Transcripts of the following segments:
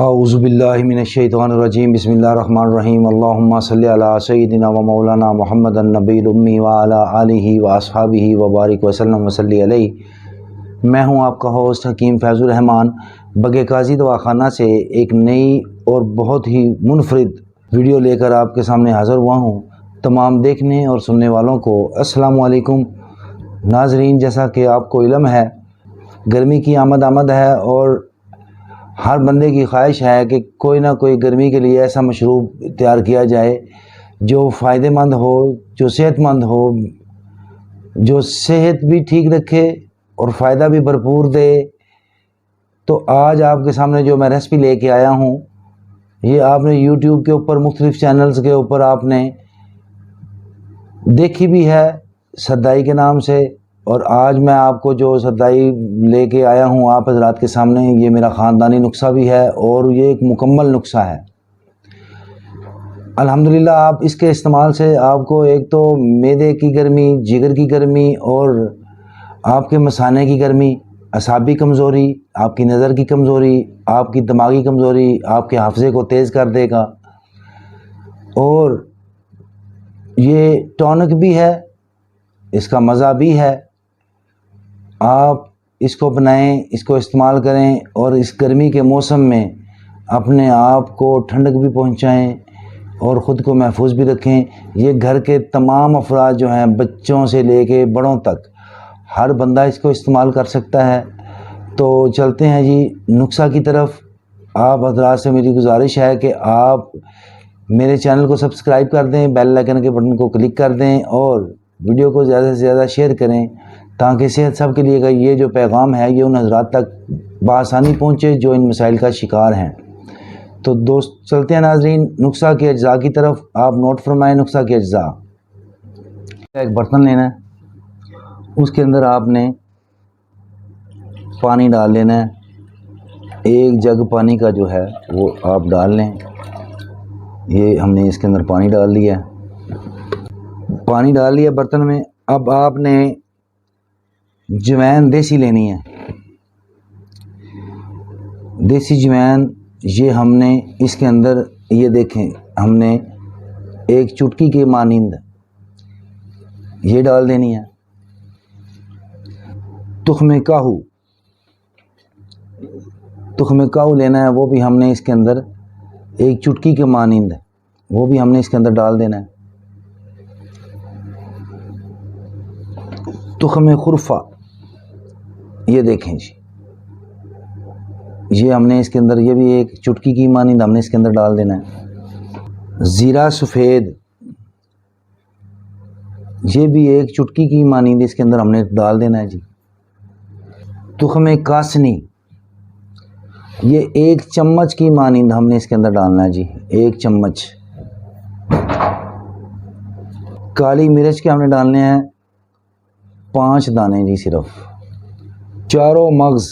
औज़ुबिल्लाहि मिनश्शैतानिर्रजीम बिस्मिल्लाहिर्रहमानिर्रहीम अल्लाहुम्मा सल्लि अला सय्यिदिना व मौलाना मुहम्मदन नबील उम्मी व अला आलिहि व अस्हाबिहि व बारिक वसल्लम वसल्ली अलैहि। मैं हूं आपका होस्ट हकीम फैज़ुर रहमान बगे काजी दवाखाना से एक नई और बहुत ही मुनफरिद वीडियो लेकर आपके सामने हाज़िर हुआ हूं। तमाम देखने और सुनने वालों को अस्सलामु अलैकुम। नाज़रीन, जैसा कि आपको इल्म है, गर्मी की आमद है और हर बंदे की ख्वाहिश है कि कोई ना कोई गर्मी के लिए ऐसा मशरूब तैयार किया जाए जो फ़ायदेमंद हो, जो सेहतमंद हो, जो सेहत भी ठीक रखे और फ़ायदा भी भरपूर दे। तो आज आपके सामने जो मैं रेसिपी लेके आया हूँ, ये आपने यूट्यूब के ऊपर मुख्तलिफ़ चैनल्स के ऊपर आपने देखी भी है सदाई के नाम से, और आज मैं आपको जो सदाई लेके आया हूँ आप हज़रात के सामने, ये मेरा ख़ानदानी नुस्खा भी है और ये एक मुकम्मल नुस्खा है। अल्हम्दुलिल्लाह आप इसके इस्तेमाल से आपको एक तो मैदे की गर्मी, जिगर की गर्मी और आपके मसाने की गर्मी, असाबी कमज़ोरी, आपकी नज़र की कमज़ोरी, आपकी दिमागी कमज़ोरी, आपके हाफ़ज़े को तेज़ कर देगा। और ये टॉनिक भी है, इसका मज़ा भी है। आप इसको बनाएं, इसको इस्तेमाल करें और इस गर्मी के मौसम में अपने आप को ठंडक भी पहुंचाएं और ख़ुद को महफूज भी रखें। ये घर के तमाम अफराद जो हैं, बच्चों से लेके बड़ों तक, हर बंदा इसको इस्तेमाल कर सकता है। तो चलते हैं जी नुस्खा की तरफ। आप हज़रात से मेरी गुजारिश है कि आप मेरे चैनल को सब्सक्राइब कर दें, बेल आइकन के बटन को क्लिक कर दें और वीडियो को ज़्यादा से ज़्यादा शेयर करें, ताकि सेहत सब के लिए का ये जो पैगाम है ये उन हज़रात तक बआसानी पहुँचे जो इन मसाइल का शिकार हैं। तो दोस्त चलते हैं नाज़रीन नुस्खा के अज्जा की तरफ। आप नोट फरमाएं नुस्खा के अज्जा। एक बर्तन लेना है, उसके अंदर आपने पानी डाल लेना है। एक जग पानी का जो है वो आप डाल लें। ये हमने इसके अंदर पानी डाल लिया, पानी डाल लिया बर्तन में। अब आपने जवैन देसी लेनी है, देसी जवैन। ये हमने इसके अंदर, ये देखें, हमने एक चुटकी के मानिंद ये डाल देनी है। तुख्मे काहू, तुख्मे काहू लेना है, वो भी हमने इसके अंदर एक चुटकी के मानिंद वो भी हमने इसके अंदर डाल देना है। तुख्मे खुरफा, ये देखें जी, ये हमने इसके अंदर, ये भी एक चुटकी की मानिंद हमने इसके अंदर डाल देना है। ज़ीरा सफ़ेद, ये भी एक चुटकी की मानिंद इसके अंदर हमने डाल देना है जी। तुख्मे कासनी, ये एक चम्मच की मानिंद हमने इसके अंदर डालना है जी, एक चम्मच। काली मिर्च के हमने डालने हैं 5 दाने जी सिर्फ। चारों मगज़,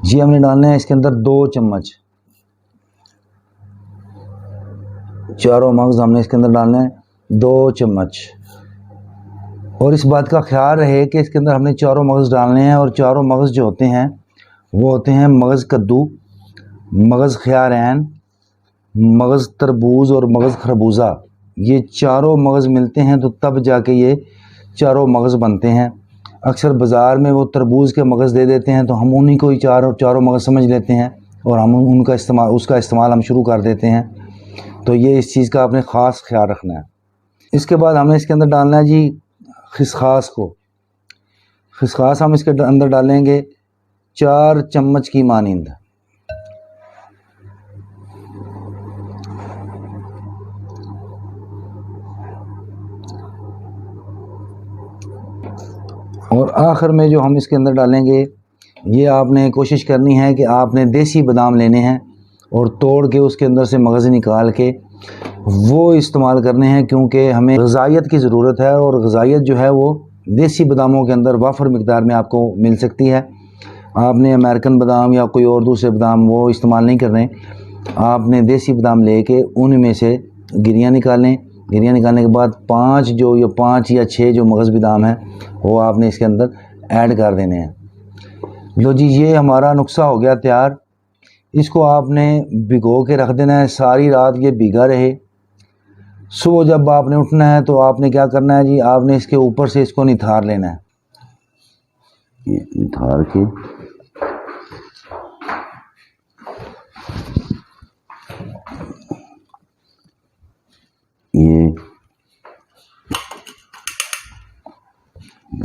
ये हमने डालने हैं इसके अंदर 2 चम्मच। चारों मगज़ हमने इसके अंदर डालने हैं 2 चम्मच। और इस बात का ख्याल रहे कि इसके अंदर हमने चारों मगज़ डालने हैं, और चारों मगज़ जो होते हैं वो होते हैं मगज़ कद्दू, मगज़ ख़यारैन, मगज़ तरबूज और मगज़ खरबूजा। ये चारों मगज़ मिलते हैं तो तब जाके ये चारों मगज़ बनते हैं। अक्सर बाज़ार में वो तरबूज के मगज़ दे देते हैं तो हम उन्हीं को ही चारों मगज़ समझ लेते हैं और हम उसका इस्तेमाल हम शुरू कर देते हैं। तो ये इस चीज़ का आपने ख़ास ख्याल रखना है। इसके बाद हमने इसके अंदर डालना है जी खिसखास को। खिसखास हम इसके अंदर डालेंगे 4 चम्मच की मानिंद। और आखिर में जो हम इसके अंदर डालेंगे, ये आपने कोशिश करनी है कि आपने देसी बादाम लेने हैं और तोड़ के उसके अंदर से मगज़ निकाल के वो इस्तेमाल करने हैं, क्योंकि हमें ग़िज़ाइयत की ज़रूरत है और ग़िज़ाइयत जो है वो देसी बादामों के अंदर वाफ़र मिक़दार में आपको मिल सकती है। आपने अमेरिकन बादाम या कोई और दूसरे बादाम वो इस्तेमाल नहीं करने, आपने देसी बादाम लेके उनमें से गिरियाँ निकालें। गिरियाँ निकालने के बाद 5 या 6 जो मगज़ बादाम हैं वो आपने इसके अंदर ऐड कर देने हैं। लो जी, ये हमारा नुस्खा हो गया तैयार। इसको आपने भिगो के रख देना है, सारी रात ये भीगा रहे। सुबह जब आपने उठना है तो आपने क्या करना है जी, आपने इसके ऊपर से इसको निथार लेना है। ये निथार के ये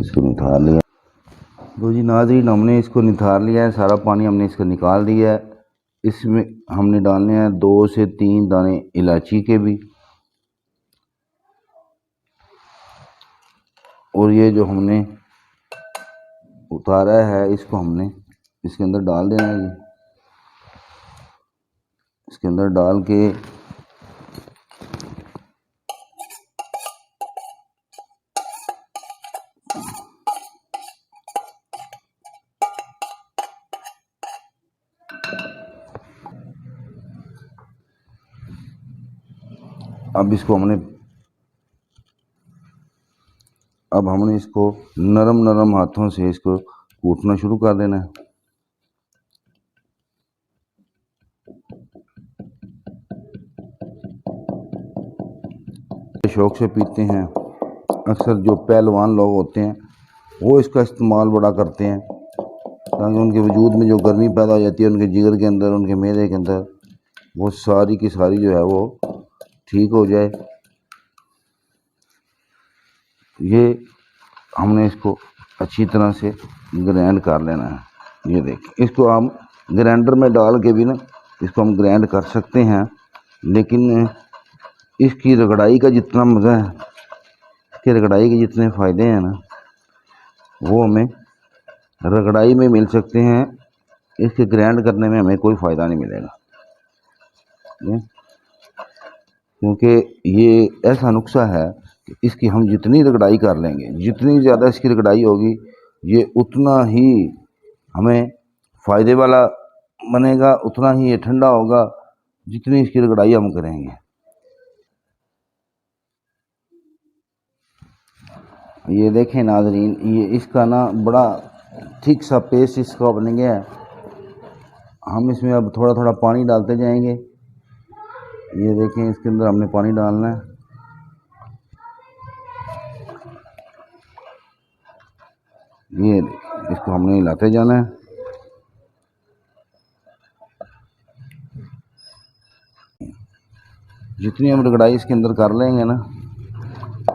इसको निथार लिया। तो जी नाज़रीन, हमने इसको निथार लिया है, सारा पानी हमने इसका निकाल दिया है। इसमें हमने डालने हैं 2 से 3 दाने इलायची के भी, और ये जो हमने उतारा है इसको हमने इसके अंदर डाल देना है जी। इसके अंदर डाल के अब हमने इसको नरम नरम हाथों से इसको कूटना शुरू कर देना है। शौक से पीते हैं, अक्सर जो पहलवान लोग होते हैं वो इसका इस्तेमाल बड़ा करते हैं, ताकि उनके वजूद में जो गर्मी पैदा हो जाती है उनके जिगर के अंदर, उनके मैदे के अंदर, वो सारी की सारी जो है वो ठीक हो जाए। ये हमने इसको अच्छी तरह से ग्राइंड कर लेना है। ये देखिए, इसको हम ग्राइंडर में डाल के भी ना इसको हम ग्राइंड कर सकते हैं, लेकिन इसकी रगड़ाई का जितना मज़ा है, इसकी रगड़ाई के जितने फ़ायदे हैं ना, वो हमें रगड़ाई में मिल सकते हैं। इसके ग्राइंड करने में हमें कोई फ़ायदा नहीं मिलेगा, क्योंकि ये ऐसा नुस्खा है कि इसकी हम जितनी रगड़ाई कर लेंगे, जितनी ज़्यादा इसकी रगड़ाई होगी, ये उतना ही हमें फ़ायदे वाला बनेगा, उतना ही ये ठंडा होगा जितनी इसकी रगड़ाई हम करेंगे। ये देखें नाज़रीन, ये इसका ना बड़ा ठीक सा पेस्ट इसका बन गया है। हम इसमें अब थोड़ा थोड़ा पानी डालते जाएंगे। ये देखें, इसके अंदर हमने पानी डालना है। ये देखें, इसको हमने हिलाते जाना है। जितनी हम रगड़ाई इसके अंदर कर लेंगे ना,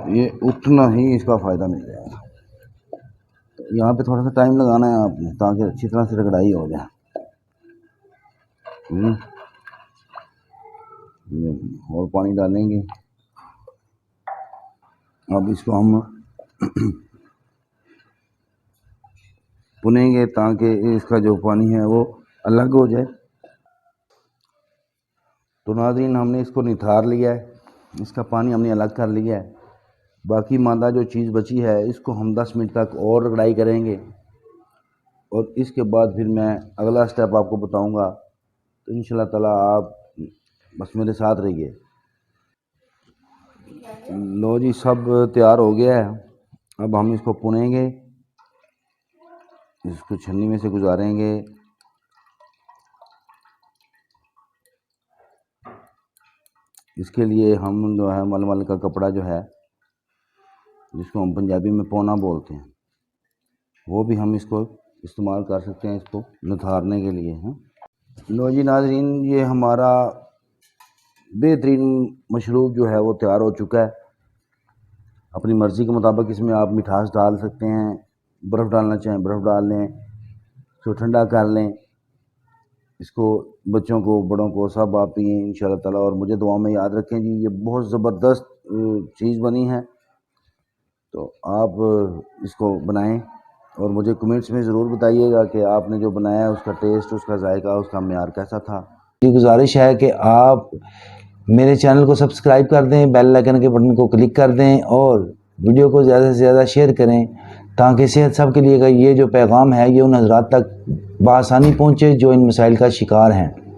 ये उतना ही इसका फ़ायदा मिल जाएगा। यहाँ पे थोड़ा सा टाइम लगाना है आपने, ताकि अच्छी तरह से रगड़ाई हो जाए। और पानी डालेंगे। अब इसको हम भुनेंगे ताकि इसका जो पानी है वो अलग हो जाए। तो नाज़रीन, हमने इसको निथार लिया है, इसका पानी हमने अलग कर लिया है। बाकी मादा जो चीज़ बची है इसको हम 10 मिनट तक और रगड़ाई करेंगे, और इसके बाद फिर मैं अगला स्टेप आपको बताऊंगा। तो इंशाल्लाह ताला आप बस मेरे साथ रहिए। लो जी, सब तैयार हो गया है। अब हम इसको भुनेंगे, इसको छन्नी में से गुजारेंगे। इसके लिए हम जो है मलमल का कपड़ा जो है, जिसको हम पंजाबी में पौना बोलते हैं, वो भी हम इसको इस्तेमाल कर सकते हैं, इसको निथारने के लिए हैं। लो जी नाज़रीन, ये हमारा बेहतरीन मशरूब जो है वो तैयार हो चुका है। अपनी मर्ज़ी के मुताबिक इसमें आप मिठास डाल सकते हैं, बर्फ़ डालना चाहें बर्फ़ डाल लें, इसको ठंडा कर लें। इसको बच्चों को, बड़ों को, सब आप पिएँ इंशाल्लाह ताला, और मुझे दुआ में याद रखें जी। ये बहुत ज़बरदस्त चीज़ बनी है, तो आप इसको बनाएं और मुझे कमेंट्स में ज़रूर बताइएगा कि आपने जो बनाया है उसका टेस्ट, उसका जायका, उसका म्यार कैसा था। ये गुजारिश है कि आप मेरे चैनल को सब्सक्राइब कर दें, बेल आइकन के बटन को क्लिक कर दें, और वीडियो को ज़्यादा से ज़्यादा शेयर करें, ताकि सेहत सब के लिए ये जो पैगाम है ये उन हज़रात तक बआसानी पहुँचे जो इन मसाइल का शिकार हैं।